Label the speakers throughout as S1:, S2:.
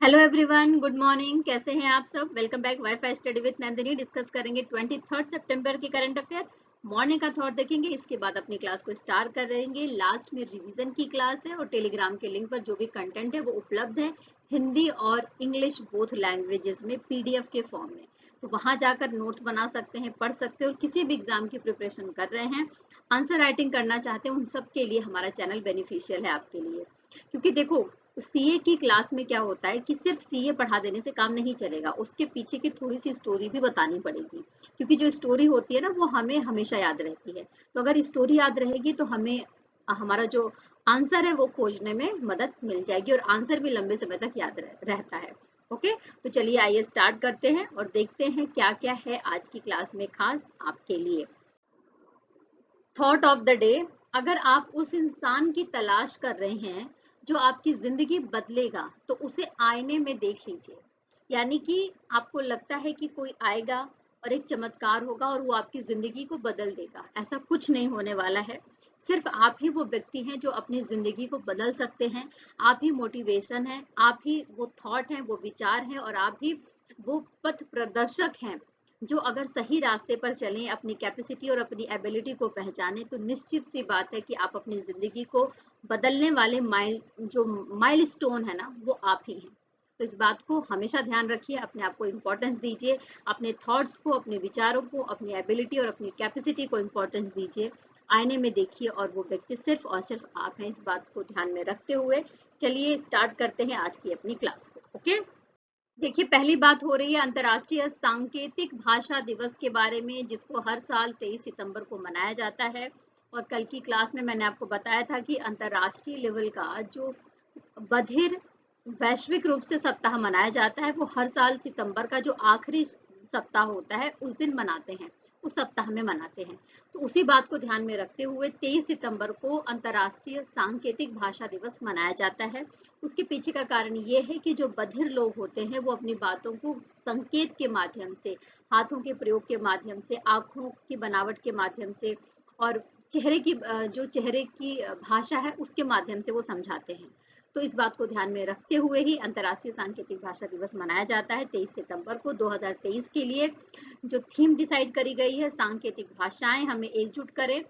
S1: Hello everyone, good morning. कैसे हैं आप सब? Welcome back wifi study with Nandini. Discuss करेंगे 23 सितंबर की करंट अफेयर। मॉर्निंग का थॉट देखेंगे, इसके बाद अपनी क्लास को स्टार्ट करेंगे। लास्ट में रिवीजन की क्लास है और टेलीग्राम के लिंक पर जो भी कंटेंट है वो उपलब्ध है हिंदी और इंग्लिश बोथ लैंग्वेजेस में पीडीएफ के फॉर्म में। तो वहां जाकर नोट्स बना सकते हैं, पढ़ सकते हैं और किसी भी एग्जाम की प्रिपरेशन कर रहे हैं, आंसर राइटिंग करना चाहते हैं, उन सब के लिए हमारा चैनल बेनिफिशियल है आपके लिए। क्योंकि देखो, सीए की क्लास में क्या होता है कि सिर्फ सीए पढ़ा देने से काम नहीं चलेगा, उसके पीछे की थोड़ी सी स्टोरी भी बतानी पड़ेगी। क्योंकि जो स्टोरी होती है ना वो हमें हमेशा याद रहती है। तो अगर स्टोरी याद रहेगी तो हमें हमारा जो आंसर है वो खोजने में मदद मिल जाएगी और आंसर भी लंबे समय तक याद रहता है। ओके, तो चलिए आइए स्टार्ट करते हैं और देखते हैं क्या क्या है आज की क्लास में खास आपके लिए। Thought of the day. अगर आप उस इंसान की तलाश कर रहे हैं जो आपकी जिंदगी बदलेगा तो उसे आईने में देख लीजिए। यानी कि आपको लगता है कि कोई आएगा और एक चमत्कार होगा और वो आपकी जिंदगी को बदल देगा। ऐसा कुछ नहीं होने वाला है। सिर्फ आप ही वो व्यक्ति हैं जो अपनी जिंदगी को बदल सकते हैं। आप ही मोटिवेशन है, आप ही वो थॉट है, वो विचार है और आप ही वो पथ प्रदर्शक हैं जो अगर सही रास्ते पर चलें, अपनी कैपेसिटी और अपनी एबिलिटी को पहचानें तो निश्चित सी बात है कि आप अपनी जिंदगी को बदलने वाले माइलस्टोन है ना वो आप ही हैं। तो इस बात को हमेशा ध्यान रखिए, अपने आप को इम्पोर्टेंस दीजिए, अपने थॉट्स को, अपने विचारों को, अपनी एबिलिटी और अपनी कैपेसिटी को इम्पोर्टेंस दीजिए। आईने में देखिए और वो व्यक्ति सिर्फ और सिर्फ आप हैं। इस बात को ध्यान में रखते हुए चलिए स्टार्ट करते हैं आज की अपनी क्लास को। ओके, देखिए पहली बात हो रही है अंतर्राष्ट्रीय सांकेतिक भाषा दिवस के बारे में, जिसको हर साल 23 सितंबर को मनाया जाता है। और कल की क्लास में मैंने आपको बताया था कि अंतर्राष्ट्रीय लेवल का जो बधिर वैश्विक रूप से सप्ताह मनाया जाता है वो हर साल सितंबर का जो आखिरी सप्ताह होता है उस दिन मनाते हैं, उस सप्ताह में मनाते हैं। तो उसी बात को ध्यान में रखते हुए 23 सितंबर को अंतर्राष्ट्रीय सांकेतिक भाषा दिवस मनाया जाता है। उसके पीछे का कारण ये है कि जो बधिर लोग होते हैं वो अपनी बातों को संकेत के माध्यम से, हाथों के प्रयोग के माध्यम से, आंखों की बनावट के माध्यम से और चेहरे की जो चेहरे की भाषा है उसके माध्यम से वो समझाते हैं। तो इस बात को ध्यान में रखते हुए ही अंतर्राष्ट्रीय सांकेतिक भाषा दिवस मनाया जाता है 23 सितंबर को। 2023 के लिए जो थीम डिसाइड करी गई है, सांकेतिक भाषाएं हमें एकजुट करें,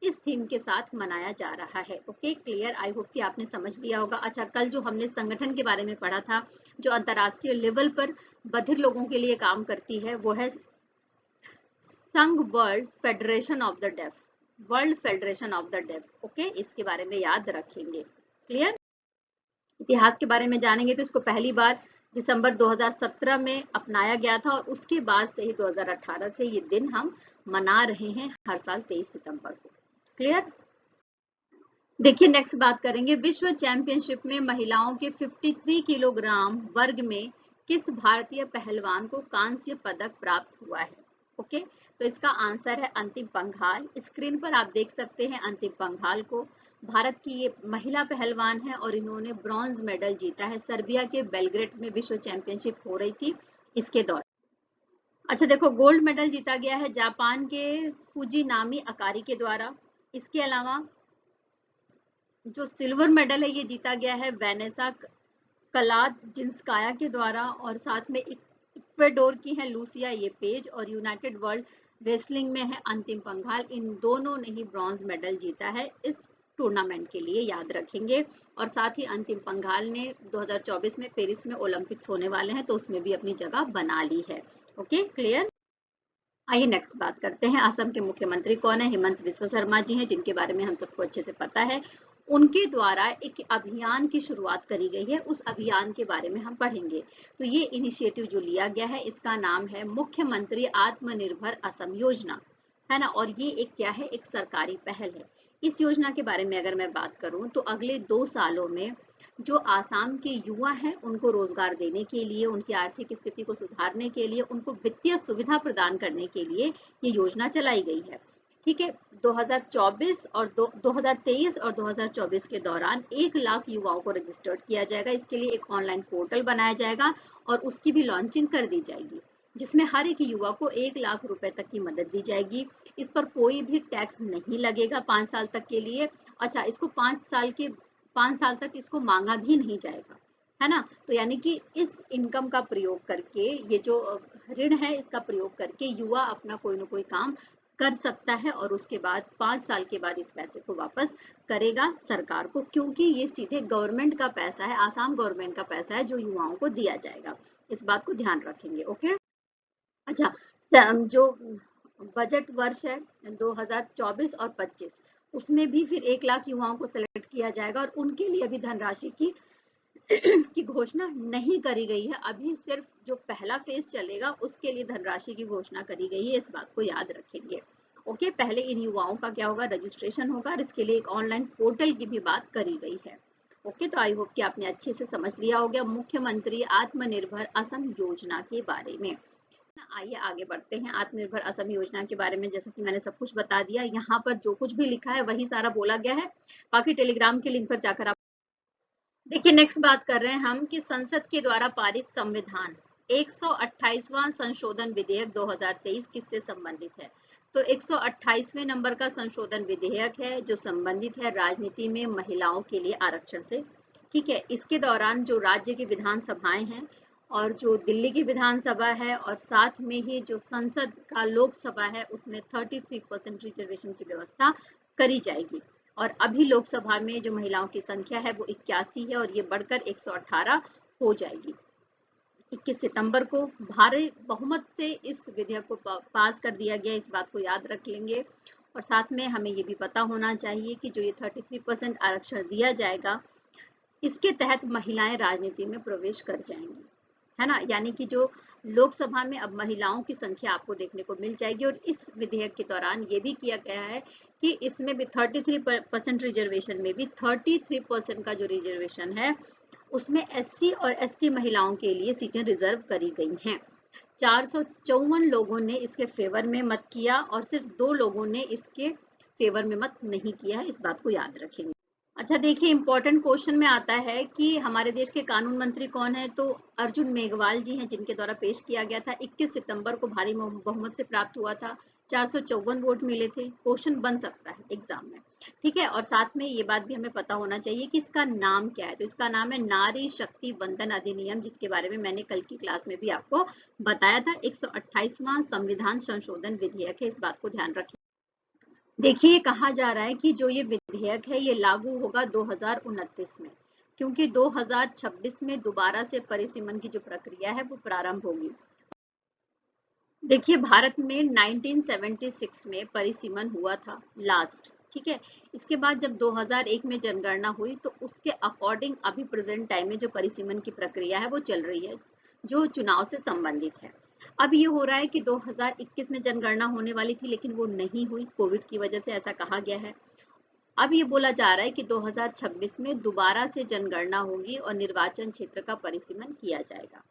S1: इस थीम के साथ मनाया जा रहा है। Okay, clear? आई होप कि आपने समझ लिया होगा। अच्छा, कल जो हमने संगठन के बारे में पढ़ा था जो अंतर्राष्ट्रीय लेवल पर बधिर लोगों के लिए काम करती है वो है संघ world federation of the deaf, world federation of the deaf. Okay, इसके बारे में याद रखेंगे। क्लियर? इतिहास के बारे में जानेंगे तो इसको पहली बार दिसंबर 2017 में अपनाया गया था और उसके बाद से ही 2018 से ये दिन हम मना रहे हैं हर साल 23 सितंबर को। क्लियर? देखिए नेक्स्ट बात करेंगे, विश्व चैंपियनशिप में महिलाओं के 53 किलोग्राम वर्ग में किस भारतीय पहलवान को कांस्य पदक प्राप्त हुआ है? ओके, तो इसका आंसर है अंतिम पंघाल। स्क्रीन पर आप देख सकते हैं अंतिम पंघाल को। भारत की ये महिला पहलवान है और इन्होंने ब्रॉन्ज मेडल जीता है। सर्बिया के बेलग्रेड में विश्व चैंपियनशिप हो रही थी इसके दौरान। अच्छा देखो, गोल्ड मेडल जीता गया है जापान के फुजिनामी अकारी के द्वारा। इसके अलावा जो सिल्वर मेडल है ये जीता गया है वेनेसा कलाजिंस्काया के द्वारा और साथ में इक्वेडोर की है लूसिया ये पेज और यूनाइटेड वर्ल्ड रेसलिंग में है अंतिम पंघाल। इन दोनों ने ही ब्रॉन्ज मेडल जीता है इस टूर्नामेंट के लिए, याद रखेंगे। और साथ ही अंतिम पंघाल ने 2024 में पेरिस में ओलंपिक्स होने वाले हैं तो उसमें भी अपनी जगह बना ली है। Okay, clear? आइए नेक्स्ट बात करते हैं। असम के मुख्यमंत्री कौन है? हेमंत विश्व शर्मा जी हैं, जिनके बारे में हम सबको अच्छे से पता है। उनके द्वारा एक अभियान की शुरुआत करी गई है, उस अभियान के बारे में हम पढ़ेंगे। तो ये इनिशिएटिव जो लिया गया है इसका नाम है मुख्यमंत्री आत्मनिर्भर असम योजना, है ना। और ये एक क्या है, एक सरकारी पहल है। इस योजना के बारे में अगर मैं बात करूं तो अगले 2 सालों में जो आसाम के युवा हैं उनको रोजगार देने के लिए, उनकी आर्थिक स्थिति को सुधारने के लिए, उनको वित्तीय सुविधा प्रदान करने के लिए ये योजना चलाई गई है। ठीक है, 2024 और 2023 और 2024 के दौरान 1 लाख युवाओं को रजिस्टर्ड किया जाएगा। इसके लिए एक ऑनलाइन पोर्टल बनाया जाएगा और उसकी भी लॉन्चिंग कर दी जाएगी, जिसमें हर एक युवा को 1 लाख रुपए तक की मदद दी जाएगी। इस पर कोई भी टैक्स नहीं लगेगा 5 साल तक के लिए। अच्छा, इसको 5 साल तक इसको मांगा भी नहीं जाएगा, है ना। तो यानी कि इस इनकम का प्रयोग करके, ये जो ऋण है इसका प्रयोग करके युवा अपना कोई ना कोई काम कर सकता है और उसके बाद 5 साल के बाद इस पैसे को वापस करेगा सरकार को, क्योंकि ये सीधे गवर्नमेंट का पैसा है, आसाम गवर्नमेंट का पैसा है जो युवाओं को दिया जाएगा। इस बात को ध्यान रखेंगे। ओके। अच्छा, जो बजट वर्ष है 2024 और 25, उसमें भी फिर 1 लाख युवाओं को सिलेक्ट किया जाएगा और उनके लिए भी धनराशि की की घोषणा नहीं करी गई है। अभी सिर्फ जो पहला फेज चलेगा उसके लिए धनराशि की घोषणा करी गई है, इस बात को याद रखेंगे। ओके, पहले इन युवाओं का क्या होगा, रजिस्ट्रेशन होगा और इसके लिए एक ऑनलाइन पोर्टल की भी बात करी गई है। ओके, तो आई होप कि आपने अच्छे से समझ लिया होगा मुख्यमंत्री आत्मनिर्भर असम योजना के बारे में। आइए आगे बढ़ते हैं। आत्मनिर्भर असम योजना के बारे में जैसा कि मैंने सब कुछ बता दिया, यहाँ पर जो कुछ भी लिखा है वही सारा बोला गया है। बाकी टेलीग्राम के लिंक पर जाकर आप देखिए। नेक्स्ट बात कर रहे हैं हम कि संसद के द्वारा पारित संविधान 128वां संशोधन विधेयक 2023 किससे संबंधित है। तो 128वें नंबर का संशोधन विधेयक है जो संबंधित है राजनीति में महिलाओं के लिए आरक्षण से। ठीक है, इसके दौरान जो राज्य की विधानसभाएं हैं और जो दिल्ली की विधानसभा है और साथ में ही जो संसद का लोकसभा है उसमें 33% रिजर्वेशन की व्यवस्था करी जाएगी। और अभी लोकसभा में जो महिलाओं की संख्या है वो 81 है और ये बढ़कर 118 हो जाएगी। 21 सितंबर को भारी बहुमत से इस विधेयक को पास कर दिया गया, इस बात को याद रख लेंगे। और साथ में हमें ये भी पता होना चाहिए कि जो ये 33% आरक्षण दिया जाएगा इसके तहत महिलाएं राजनीति में प्रवेश कर जाएंगी, है ना। यानी कि जो लोकसभा में अब महिलाओं की संख्या आपको देखने को मिल जाएगी। और इस विधेयक के दौरान ये भी किया गया है कि इसमें भी 33% रिजर्वेशन में भी 33% का जो रिजर्वेशन है उसमें एससी और एसटी महिलाओं के लिए सीटें रिजर्व करी गई हैं। 454 लोगों ने इसके फेवर में मत किया और सिर्फ 2 लोगों ने इसके फेवर में मत नहीं किया है, इस बात को याद रखेंगे। अच्छा देखिए, इंपॉर्टेंट क्वेश्चन में आता है कि हमारे देश के कानून मंत्री कौन है। तो अर्जुन मेघवाल जी हैं जिनके द्वारा पेश किया गया था। 21 सितंबर को भारी बहुमत से प्राप्त हुआ था, 454 वोट मिले थे। क्वेश्चन बन सकता है एग्जाम में, ठीक है। और साथ में ये बात भी हमें पता होना चाहिए कि इसका नाम क्या है। तो इसका नाम है नारी शक्ति वंदन अधिनियम, जिसके बारे में मैंने कल की क्लास में भी आपको बताया था। 128वां संविधान संशोधन विधेयक है, इस बात को ध्यान रखें। देखिए, कहा जा रहा है कि जो ये विधेयक है ये लागू होगा 2029 में, क्योंकि 2026 में दोबारा से परिसीमन की जो प्रक्रिया है वो प्रारंभ होगी। देखिए, भारत में 1976 में परिसीमन हुआ था लास्ट, ठीक है। इसके बाद जब 2001 में जनगणना हुई तो उसके अकॉर्डिंग अभी प्रेजेंट टाइम में जो परिसीमन की प्रक्रिया है वो चल रही है जो चुनाव से संबंधित है। अब ये हो रहा है कि 2021 में जनगणना होने वाली थी लेकिन वो नहीं हुई, कोविड की वजह से, ऐसा कहा गया है। अब ये बोला जा रहा है कि 2026 में दोबारा से जनगणना होगी और निर्वाचन क्षेत्र का परिसीमन किया जाएगा।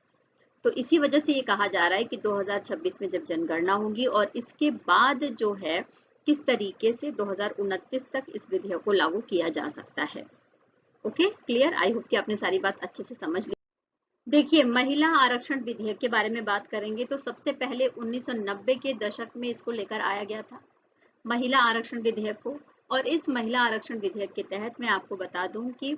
S1: तो इसी वजह से ये कहा जा रहा है कि 2026 में जब जनगणना होगी और इसके बाद जो है किस तरीके से 2029 तक इस विधेयक को लागू किया जा सकता है। Okay, clear. आई होप कि आपने सारी बात अच्छे से समझ ली। देखिए, महिला आरक्षण विधेयक के बारे में बात करेंगे तो सबसे पहले 1990 के दशक में इसको लेकर आया गया था, महिला आरक्षण विधेयक को। और इस महिला आरक्षण विधेयक के तहत मैं आपको बता दूं कि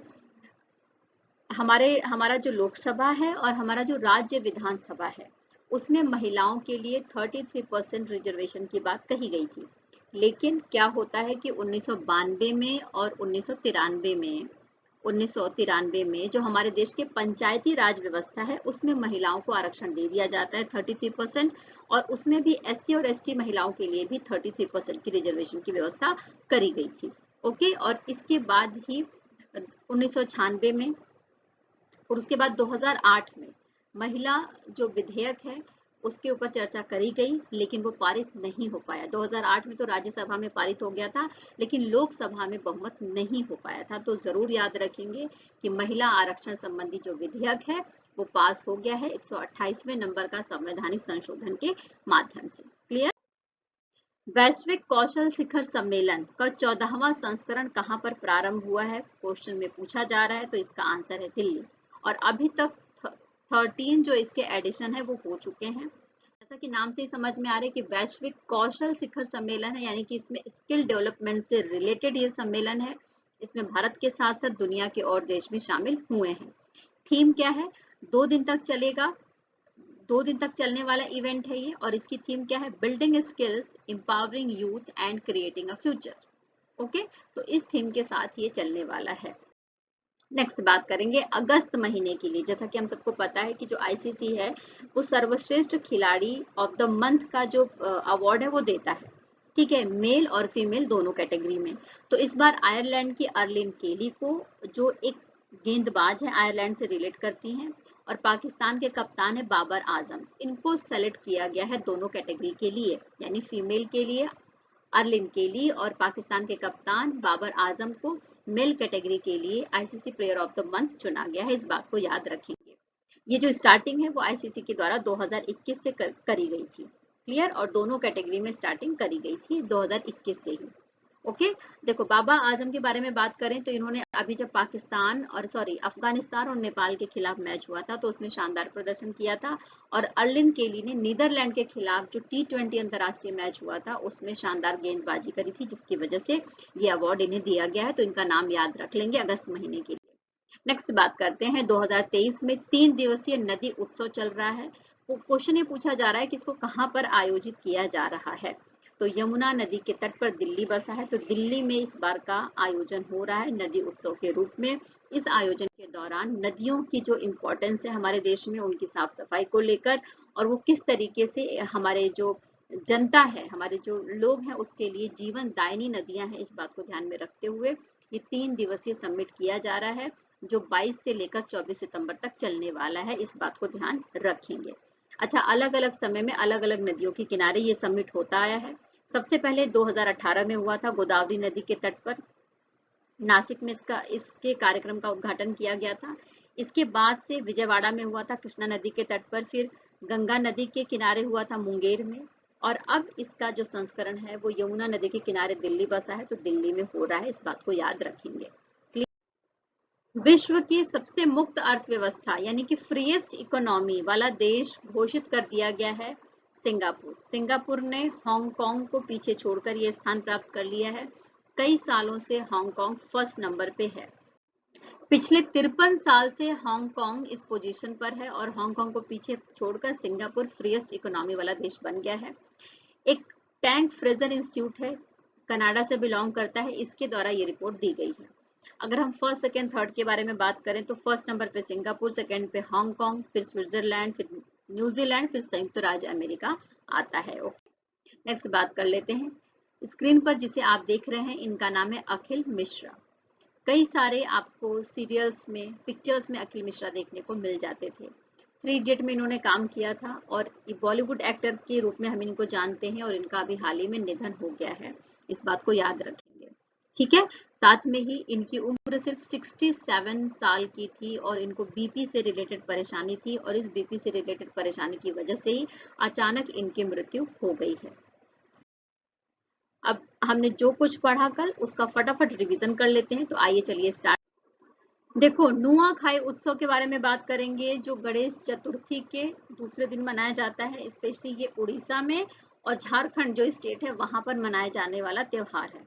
S1: हमारा जो लोकसभा है और हमारा जो राज्य विधानसभा है उसमें महिलाओं के लिए 33% रिजर्वेशन की बात कही गई थी। लेकिन क्या होता है कि 1992 में और 1993 में जो हमारे देश के पंचायती राज व्यवस्था है उसमें महिलाओं को आरक्षण दे दिया जाता है 33%। और उसमें भी एससी और एसटी महिलाओं के लिए भी 33% की रिजर्वेशन की व्यवस्था करी गई थी। ओके, और इसके बाद ही 1996 में और उसके बाद 2008 में महिला जो विधेयक है उसके ऊपर चर्चा करी गई लेकिन वो पारित नहीं हो पाया। 2008 में तो राज्यसभा में पारित हो गया था लेकिन लोकसभा में बहुमत नहीं हो पाया था। तो जरूर याद रखेंगे कि महिला आरक्षण संबंधी जो विधेयक है वो पास हो गया है 128वें नंबर का संवैधानिक संशोधन के माध्यम से। क्लियर। वैश्विक कौशल शिखर सम्मेलन का 14वां संस्करण कहां पर प्रारंभ हुआ है, क्वेश्चन में पूछा जा रहा है। तो इसका आंसर है दिल्ली। और अभी तक 13 जो इसके एडिशन है वो हो चुके हैं। जैसा कि नाम से ही समझ में आ रहा है कि वैश्विक कौशल शिखर सम्मेलन है, यानी कि इसमें स्किल डेवलपमेंट से रिलेटेड ये सम्मेलन है। इसमें भारत के साथ साथ दुनिया के और देश भी शामिल हुए हैं, थीम क्या है? 2 दिन तक चलेगा, 2 दिन तक चलने वाला इवेंट है ये, और इसकी थीम क्या है? Building skills, empowering youth and creating a future. Okay, तो इस थीम के साथ ये चलने वाला है। नेक्स्ट बात करेंगे अगस्त महीने के लिए। जैसा कि हम सबको पता है कि जो आईसीसी है वो सर्वश्रेष्ठ खिलाड़ी ऑफ द मंथ का जो अवार्ड है वो देता है, ठीक है, मेल और फीमेल दोनों कैटेगरी में। तो इस बार आयरलैंड की अर्लिन केली को, जो एक गेंदबाज है, आयरलैंड से रिलेट करती हैं, और पाकिस्तान के कप्तान है बाबर आजम, इनको सेलेक्ट किया गया है दोनों कैटेगरी के लिए, यानी फीमेल के लिए अर्लिन केली और पाकिस्तान के कप्तान बाबर आजम को मेल कैटेगरी के लिए ICC player of the month चुना गया है। इस बात को याद रखेंगे। ये जो स्टार्टिंग है वो आईसीसी के द्वारा 2021 से करी गई थी, क्लियर, और दोनों कैटेगरी में स्टार्टिंग करी गई थी 2021 से ही। ओके, देखो बाबर आजम के बारे में बात करें तो इन्होंने अभी जब पाकिस्तान और अफगानिस्तान और नेपाल के खिलाफ मैच हुआ था तो उसमें शानदार प्रदर्शन किया था, और अर्लिन केली ने नीदरलैंड के खिलाफ जो T20 अंतर्राष्ट्रीय मैच हुआ था उसमें शानदार गेंदबाजी करी थी, जिसकी वजह से ये अवार्ड इन्हें दिया गया है। तो इनका नाम याद रख लेंगे अगस्त महीने के लिए। नेक्स्ट बात करते हैं 2023 में 3 दिवसीय नदी उत्सव चल रहा है। क्वेश्चन ये पूछा जा रहा है कि इसको कहाँ पर आयोजित किया जा रहा है। तो यमुना नदी के तट पर दिल्ली बसा है, तो दिल्ली में इस बार का आयोजन हो रहा है नदी उत्सव के रूप में। इस आयोजन के दौरान नदियों की जो इम्पोर्टेंस है हमारे देश में, उनकी साफ सफाई को लेकर, और वो किस तरीके से हमारे जो जनता है, हमारे जो लोग हैं, उसके लिए जीवन दायिनी नदियां हैं, इस बात को ध्यान में रखते हुए ये 3 दिवसीय समिट किया जा रहा है, जो 22 से लेकर 24 सितंबर तक चलने वाला है। इस बात को ध्यान रखेंगे। अच्छा, अलग अलग समय में अलग अलग नदियों के किनारे ये समिट होता आया है। सबसे पहले 2018 में हुआ था गोदावरी नदी के तट पर, नासिक में इसके कार्यक्रम का उद्घाटन किया गया था। इसके बाद से विजयवाड़ा में हुआ था कृष्णा नदी के तट पर, फिर गंगा नदी के किनारे हुआ था मुंगेर में, और अब इसका जो संस्करण है वो यमुना नदी के किनारे दिल्ली बसा है, तो दिल्ली में हो रहा है। इस बात को याद रखेंगे। विश्व की सबसे मुक्त अर्थव्यवस्था यानी कि फ्रीएस्ट इकोनॉमी वाला देश घोषित कर दिया गया है सिंगापुर। सिंगापुर ने हांगकांग को पीछे छोड़कर यह स्थान प्राप्त कर लिया है। कई सालों से हांगकांग फर्स्ट नंबर पे है। पिछले 53 साल से हांगकांग इस पोजीशन पर है, और हांगकांग को पीछे छोड़कर सिंगापुर फ्रीएस्ट इकोनॉमी वाला देश बन गया है। एक टैंक फ्रेजर इंस्टीट्यूट है, कनाडा से बिलोंग करता है, इसके द्वारा ये रिपोर्ट दी गई है। अगर हम फर्स्ट, सेकंड, थर्ड के बारे में बात करें तो फर्स्ट नंबर पे सिंगापुर, सेकंड पे हांगकांग, फिर स्विट्जरलैंड, फिर न्यूजीलैंड, फिर संयुक्त राज्य अमेरिका आता है। ओके, नेक्स्ट बात कर लेते हैं। स्क्रीन पर जिसे आप देख रहे हैं इनका नाम है अखिल मिश्रा। कई सारे आपको सीरियल्स में, पिक्चर्स में अखिल मिश्रा देखने को मिल जाते थे। 3 इडियट में इन्होंने काम किया था, और बॉलीवुड एक्टर के रूप में हम इनको जानते हैं, और इनका अभी हाल ही में निधन हो गया है। इस बात को याद रखेंगे, ठीक है। साथ में ही इनकी उम्र सिर्फ 67 साल की थी, और इनको बीपी से रिलेटेड परेशानी थी, और इस बीपी से रिलेटेड परेशानी की वजह से ही अचानक इनकी मृत्यु हो गई है। अब हमने जो कुछ पढ़ा कल उसका फटाफट रिवीजन कर लेते हैं। तो आइए चलिए स्टार्ट। देखो, नुआखाई उत्सव के बारे में बात करेंगे, जो गणेश चतुर्थी के दूसरे दिन मनाया जाता है। स्पेशली ये उड़ीसा में और झारखंड जो स्टेट है वहां पर मनाया जाने वाला त्योहार है।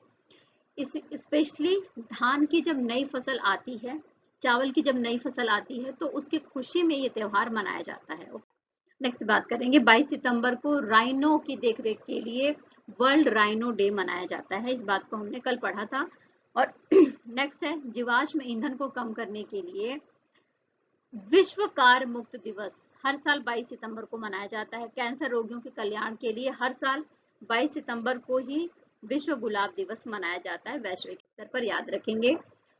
S1: इस स्पेशली धान की जब नई फसल आती है, चावल की जब नई फसल आती है, तो उसकी खुशी में ये त्योहार मनाया जाता है। नेक्स्ट बात करेंगे, 22 सितंबर को राइनो की देखरेख के लिए वर्ल्ड राइनो डे मनाया जाता है। इस बात को हमने कल पढ़ा था। और नेक्स्ट है जीवाश्म ईंधन को कम करने के लिए विश्व कार मुक्त दिवस हर साल 22 सितंबर को मनाया जाता है। कैंसर रोगियों के कल्याण के लिए हर साल 22 सितंबर को ही विश्व गुलाब दिवस मनाया जाता है वैश्विक स्तर पर, याद रखेंगे।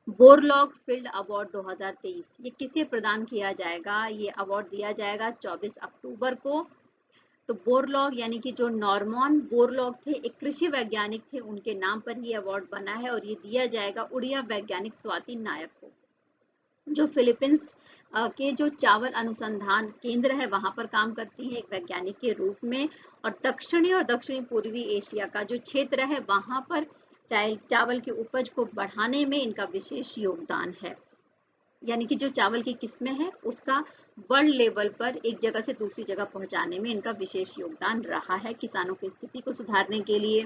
S1: बोरलॉग फील्ड अवार्ड 2023 ये किसे प्रदान किया जाएगा? ये अवार्ड दिया जाएगा 24 अक्टूबर को। तो बोरलॉग यानी कि जो नॉर्मन बोरलॉग थे, एक कृषि वैज्ञानिक थे, उनके नाम पर ही अवार्ड बना है, और ये दिया जाएगा उड़िया वैज्ञानिक स्वाति नायक को, जो फिलीपींस के जो चावल अनुसंधान केंद्र है वहां पर काम करती है एक वैज्ञानिक के रूप में। और दक्षिणी पूर्वी एशिया का जो क्षेत्र है वहां पर चावल की उपज को बढ़ाने में इनका विशेष योगदान है। यानी कि जो चावल की किस्में हैं उसका वर्ल्ड लेवल पर एक जगह से दूसरी जगह पहुंचाने में इनका विशेष योगदान रहा है। किसानों की स्थिति को सुधारने के लिए,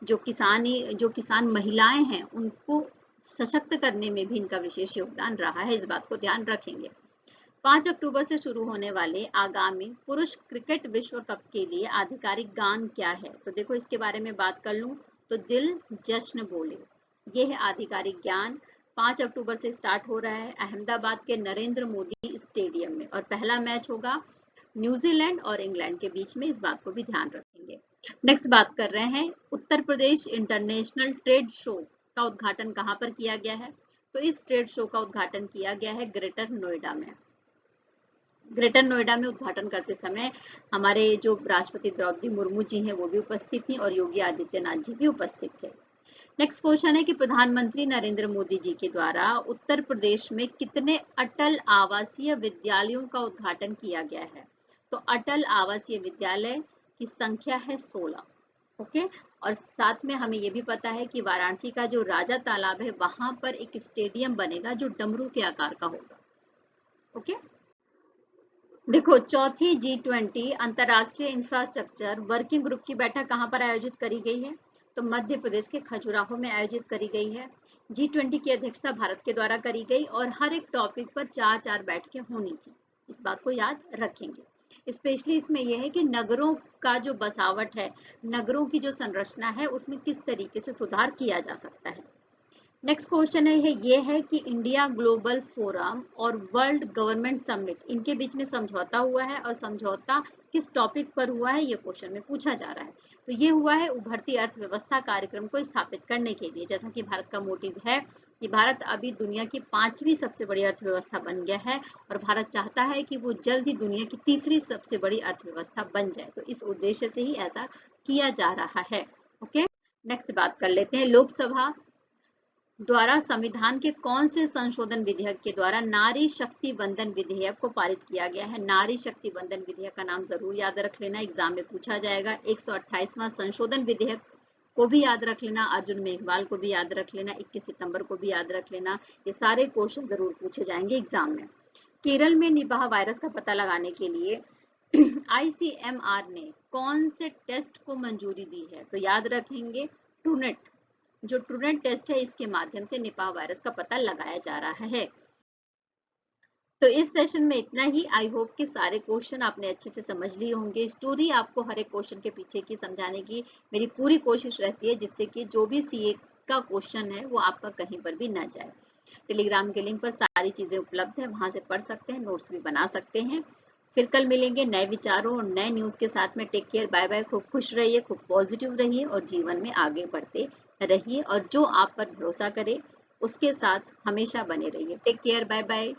S1: जो किसान महिलाएं हैं उनको सशक्त करने में भी इनका विशेष योगदान रहा है। इस बात को ध्यान रखेंगे। 5 अक्टूबर से शुरू होने वाले आगामी पुरुष क्रिकेट विश्व कप के लिए आधिकारिक गान क्या है? तो देखो इसके बारे में बात कर लूं तो दिल जश्न बोले, ये है आधिकारिक ज्ञान। 5 अक्टूबर से स्टार्ट हो रहा है अहमदाबाद के नरेंद्र मोदी स्टेडियम में और पहला मैच होगा न्यूजीलैंड और इंग्लैंड के बीच में, इस बात को भी ध्यान रखेंगे। नेक्स्ट बात कर रहे हैं Uttar Pradesh international trade show का उद्घाटन कहां पर किया गया है? तो इस ट्रेड शो का उद्घाटन किया गया है ग्रेटर नोएडा में। ग्रेटर नोएडा में उद्घाटन करते समय हमारे जो राष्ट्रपति द्रौपदी मुर्मू जी हैं वो भी उपस्थित थी और योगी आदित्यनाथ जी भी उपस्थित थे। नेक्स्ट क्वेश्चन है कि प्रधानमंत्री नरेंद्र मोदी जी के द्वारा उत्तर प्रदेश में कितने अटल आवासीय विद्यालयों का उद्घाटन किया गया है? तो अटल आवासीय विद्यालय की संख्या है 16। ओके, और साथ में हमें यह भी पता है कि वाराणसी का जो राजा तालाब है वहां पर एक स्टेडियम बनेगा जो डमरू के आकार का होगा। ओके, देखो चौथी G20 अंतरराष्ट्रीय इंफ्रास्ट्रक्चर वर्किंग ग्रुप की बैठक कहां पर आयोजित करी गई है? तो मध्य प्रदेश के खजुराहो में आयोजित करी गई है। G20 की अध्यक्षता भारत के द्वारा करी गई और हर एक टॉपिक पर 4-4 बैठकें होनी थी, इस बात को याद रखेंगे। स्पेशली इसमें यह है कि नगरों का जो बसावट है, नगरों की जो संरचना है उसमें किस तरीके से सुधार किया जा सकता है। नेक्स्ट क्वेश्चन है ये है कि इंडिया ग्लोबल फोरम और वर्ल्ड गवर्नमेंट समिट इनके बीच में समझौता हुआ है और समझौता किस टॉपिक पर हुआ है, ये क्वेश्चन में पूछा जा रहा है। तो ये हुआ है उभरती अर्थव्यवस्था कार्यक्रम को स्थापित करने के लिए। जैसा कि भारत का मोटिव है कि भारत अभी दुनिया की 5वीं सबसे बड़ी अर्थव्यवस्था बन गया है और भारत चाहता है कि वो जल्द ही दुनिया की 3री सबसे बड़ी अर्थव्यवस्था बन जाए, तो इस उद्देश्य से ही ऐसा किया जा रहा है। ओके, नेक्स्ट बात कर लेते हैं लोकसभा द्वारा संविधान के कौन से संशोधन विधेयक के द्वारा नारी शक्ति वंदन विधेयक को पारित किया गया है? नारी शक्ति वंदन विधेयक का नाम जरूर याद रख लेना, एग्जाम में पूछा जाएगा। 128वां संशोधन विधेयक को भी याद रख लेना, अर्जुन मेघवाल को भी याद रख लेना, 21 सितंबर को भी याद रख लेना, ये सारे क्वेश्चन जरूर पूछे जाएंगे एग्जाम में। केरल में निपाह वायरस का पता लगाने के लिए ICMR ने कौन से टेस्ट को मंजूरी दी है? तो याद रखेंगे ट्रूनेट, जो ट्रूनेट टेस्ट है इसके माध्यम से निपाह वायरस का पता लगाया जा रहा है। तो इस सेशन में इतना ही। आई होप कि सारे क्वेश्चन आपने अच्छे से समझ लिए होंगे। स्टोरी आपको हर एक क्वेश्चन के पीछे की समझाने की मेरी पूरी कोशिश रहती है, जिससे कि जो भी CA का क्वेश्चन है वो आपका कहीं पर भी ना जाए। टेलीग्राम के लिंक पर सारी चीजें उपलब्ध है, वहां से पढ़ सकते हैं, नोट्स भी बना सकते हैं। फिर कल मिलेंगे नए विचारों और नए न्यूज के साथ में। Take care, bye bye. खूब खुश रहिए, खूब पॉजिटिव रहिए और जीवन में आगे बढ़ते रहिए और जो आप पर भरोसा करे उसके साथ हमेशा बने रहिए। Take care, bye bye.